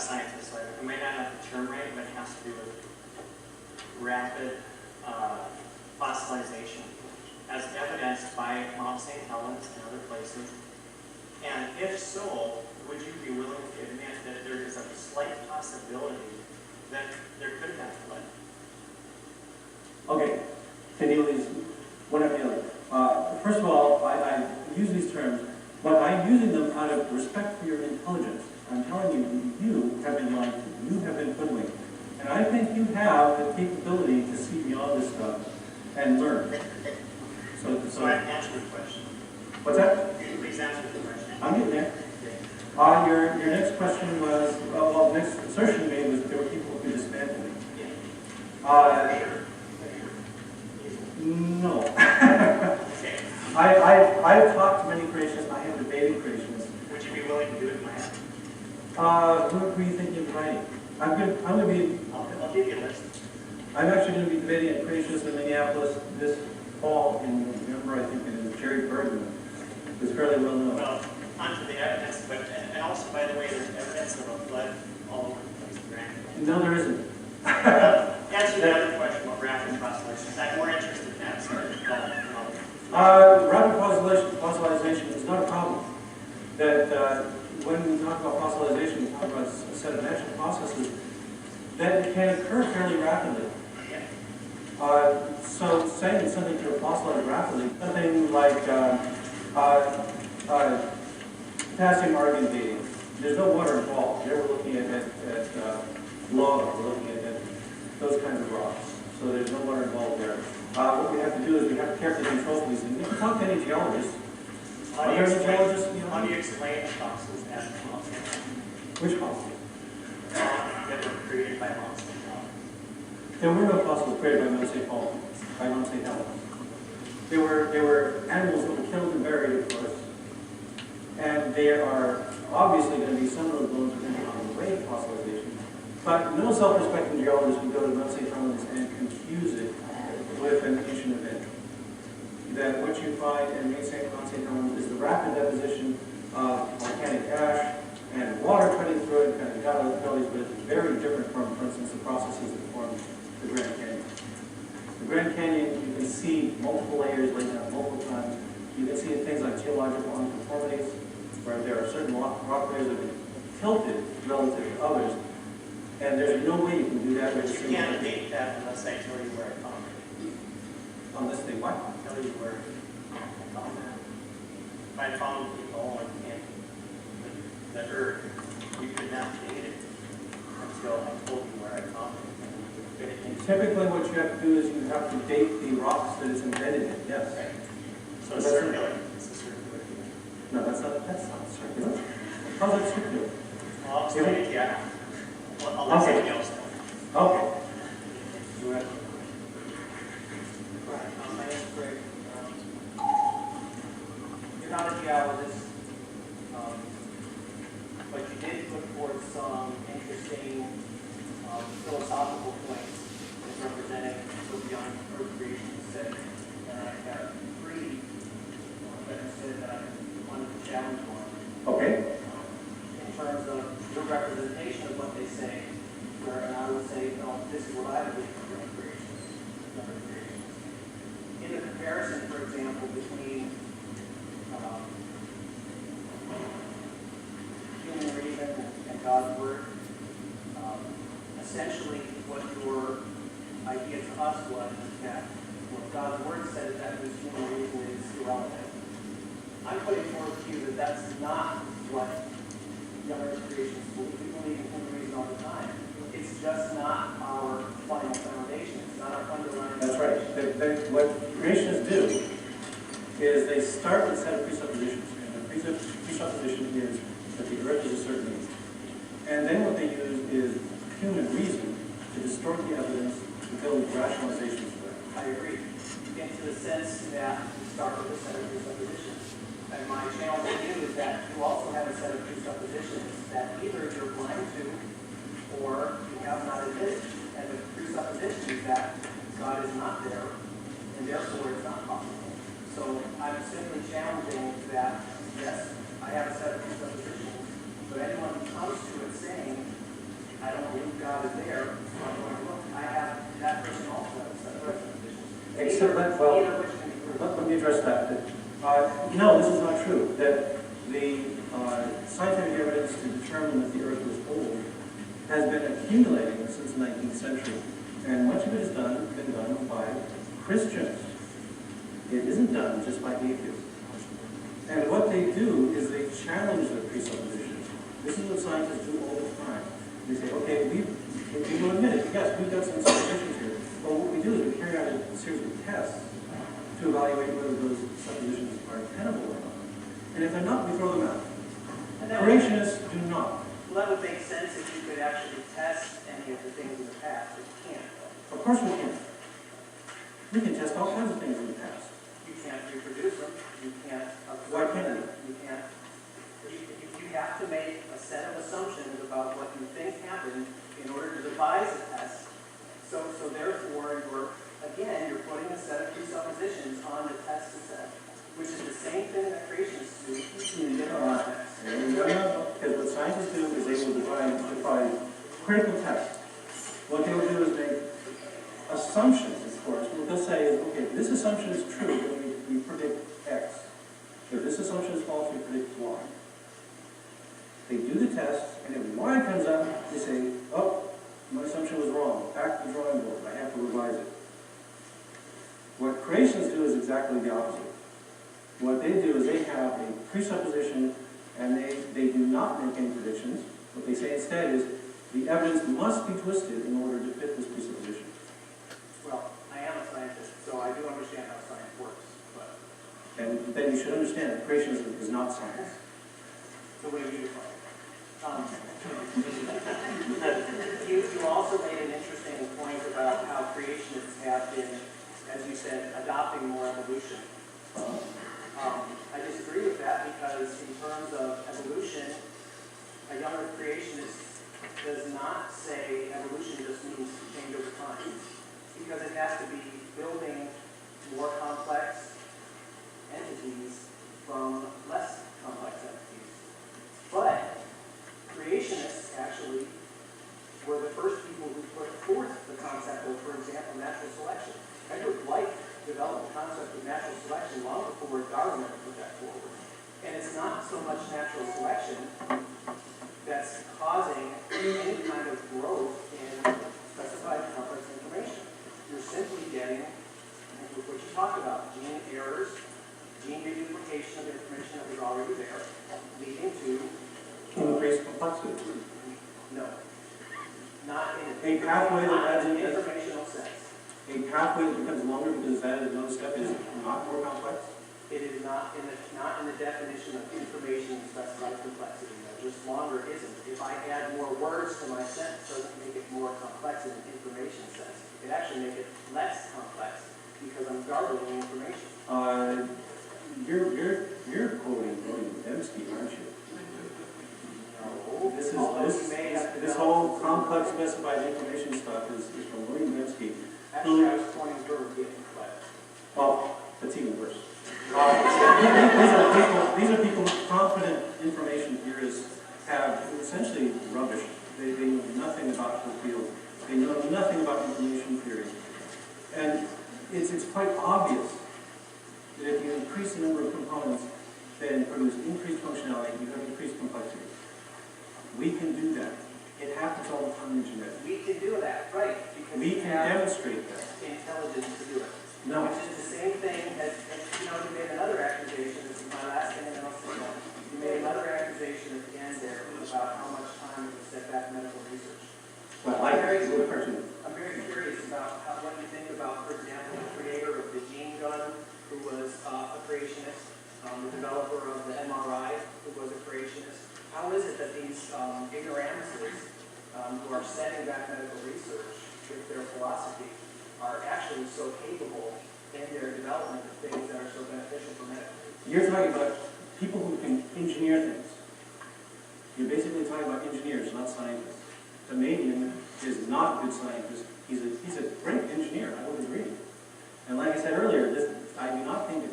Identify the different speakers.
Speaker 1: scientist, so I might not have the term right, but it has to do with rapid fossilization, as evidenced by Mount St. Helens and other places. And if so, would you be willing to admit that there is a slight possibility that there could have been a flood?
Speaker 2: Okay, Denialism, one after the other. First of all, I use these terms, but I'm using them out of respect for your intelligence. I'm telling you, you have been lied to. You have been hoodwinked. And I think you have the capability to see beyond this stuff and learn.
Speaker 1: So I answer the question.
Speaker 2: What's that?
Speaker 1: Please answer the question.
Speaker 2: I'm getting there. Your next question was, well, the next assertion you made was that there were people who dismantled it. No. I've talked to many creationists. I have debated creationists.
Speaker 1: Would you be willing to do it in my hand?
Speaker 2: Who are you thinking of inviting? I'm going to be.
Speaker 1: I'll give you a list.
Speaker 2: I'm actually going to be debating at creationists in Minneapolis this fall in November. I think it is. Jerry Bergman is fairly well known.
Speaker 1: Well, onto the evidence, but and also, by the way, there's evidence of a flood all over the place. Grand.
Speaker 2: No, there isn't.
Speaker 1: Answer the other question about rapid fossilization. I'm more interested in that.
Speaker 2: Rapid fossilization is not a problem. That when we talk about fossilization, we talk about a set of natural processes that can occur fairly rapidly. So saying something to fossilize rapidly, something like potassium argon dating. There's no water involved. Here we're looking at lava. We're looking at those kinds of rocks. So there's no water involved there. What we have to do is we have to carefully control these things. You can talk to any geologist.
Speaker 1: How do you explain the fossils at Mount St. Helens?
Speaker 2: Which fossils?
Speaker 1: That were created by Mount St. Helens.
Speaker 2: There were no fossils created by Mount St. Helens. They were animals that were killed and buried, of course. And there are obviously going to be some of those bones that are going to be on the way to fossilization. But no self-respecting geologist would go to Mount St. Helens and confuse it with an ancient event. That what you find in Mount St. Helens is the rapid deposition of volcanic ash and water cutting through it, kind of gullies, but it's very different from, for instance, the processes that form the Grand Canyon. The Grand Canyon, you can see multiple layers laid down multiple times. You can see things like geological unconformities, where there are certain rock layers that are tilted relative to others, and there's no way you can do that.
Speaker 1: But you can't date that unless I tell you where I found it.
Speaker 2: Unless they what?
Speaker 1: Tell you where I found that. If I found the gold in the earth, you could not date it until I told you where I found it.
Speaker 2: Typically what you have to do is you have to date the rocks that it's embedded in, yes.
Speaker 1: Okay. So it's circular. It's a circular.
Speaker 2: No, that's not circular. How's it circular?
Speaker 1: Well, I'll explain it to you. I'll let somebody else know.
Speaker 2: Okay.
Speaker 1: You have
Speaker 3: My name is Greg. You're not a geologist, but you did put forth some interesting philosophical points as representing so beyond Earth creation said. And I have three that I said that I wanted to challenge on.
Speaker 2: Okay.
Speaker 3: In terms of your representation of what they say, where I would say, no, this is what I believe for Earth creation. In the comparison, for example, between human reason and God's word, essentially what your idea to us was that what God's word said that means human reason is irrelevant. I'm putting forward to you that that's not what young earth creationists believe. We believe in human reason all the time. It's just not our final foundation. It's not our underlying
Speaker 2: That's right. What creationists do is they start with a set of presuppositions. And the presupposition is that the earth is a certain age. And then what they use is human reason to distort the evidence to build rationalizations for it.
Speaker 3: I agree. Into the sense that you start with a set of presuppositions. And my challenge to you is that you also have a set of presuppositions that either you're blind to or you have not admitted. And the presupposition is that God is not there, and therefore it's not possible. So I'm simply challenging that, yes, I have a set of presuppositions, but anyone who comes to it saying I don't believe God is there, so I'm going to look. I have, that person also has a set of presuppositions.
Speaker 2: Except that, well,
Speaker 3: Either which can be proven.
Speaker 2: let me address that. No, this is not true. That the scientific evidence to determine that the Earth was old has been accumulating since the 19th century. And much of it has been done by Christians. It isn't done just by atheists. And what they do is they challenge their presuppositions. This is what scientists do all the time. They say, okay, we will admit it. Yes, we've got some suppositions here. But what we do is we carry out a series of tests to evaluate whether those suppositions are tenable or not. And if they're not, we throw them out. Creationists do not.
Speaker 3: Well, that would make sense if you could actually test any of the things in the past, but you can't.
Speaker 2: Of course we can. We can test all kinds of things in the past.
Speaker 3: You can't reproduce them. You can't.
Speaker 2: Why can't you?
Speaker 3: You can't. You have to make a set of assumptions about what you think happened in order to devise a test. So therefore, you're putting a set of presuppositions on the test set, which is the same thing that creationists do in different contexts.
Speaker 2: Because what scientists do is they will define critical tests. What they will do is make assumptions, of course. What they'll say is, okay, this assumption is true, then we predict X. If this assumption is false, we predict Y. They do the test, and if Y comes up, they say, oh, my assumption was wrong. Back to the drawing board. I have to revise it. What creationists do is exactly the opposite. What they do is they have a presupposition, and they do not make any predictions. What they say instead is, the evidence must be twisted in order to fit this presupposition.
Speaker 3: Well, I am a scientist, so I do understand how science works, but
Speaker 2: And then you should understand that creationism is not science.
Speaker 3: the way you define it. You also made an interesting point about how creationists have been, as you said, adopting more evolution. I disagree with that because in terms of evolution, a younger creationist does not say evolution just means change over time, because it has to be building more complex entities from less complex entities. But creationists actually were the first people who put forth the concept of, for example, natural selection. Edward Blythe developed the concept of natural selection long before Darwin put that forward. And it's not so much natural selection that's causing any kind of growth in specified complex information. You're simply getting, what you talked about, gene errors, gene reduplication of information that was already there, leading to
Speaker 2: Increased complexity.
Speaker 3: no, not in
Speaker 2: A pathway that adds
Speaker 3: an
Speaker 2: in
Speaker 3: informational sense.
Speaker 2: a pathway that becomes longer because that is another step is not more complex.
Speaker 3: It is not in the definition of information specified complexity. No, just longer isn't. If I add more words to my sentence, it doesn't make it more complex in an information sense. It actually makes it less complex because I'm gargling information.
Speaker 2: You're quoting William Dembski, aren't you?
Speaker 3: No.
Speaker 2: This whole complex specified information stuff is from William Dembski.
Speaker 3: Actually, I was pointing verbatim, but
Speaker 2: Well, that's even worse. These are people whose confident information theorists have essentially rubbish. They know nothing about the field. They know nothing about information theory. And it's quite obvious that if you increase the number of components, then produce increased functionality, you have increased complexity. We can do that. It happens all the time in genetics.
Speaker 3: we can do that, right? Because
Speaker 2: We
Speaker 3: we
Speaker 2: can
Speaker 3: have
Speaker 2: demonstrate that.
Speaker 3: intelligence to do it.
Speaker 2: No.
Speaker 3: Which is the same thing as, you made another accusation, this is my last thing, and then I'll say that. You made another accusation at the end there about how much time it would set back medical research.
Speaker 2: Well, I do a cartoon.
Speaker 3: I'm very curious about what you think about, for example, the creator of the gene gun, who was a creationist, the developer of the MRI, who was a creationist. How is it that these ignoramuses who are setting back medical research with their philosophy are actually so capable in their development of things that are so beneficial for medicine?
Speaker 2: You're talking about people who can engineer things. You're basically talking about engineers, not scientists. Damadian is not a good scientist. He's a great engineer, I would agree. And like I said earlier, I do not think that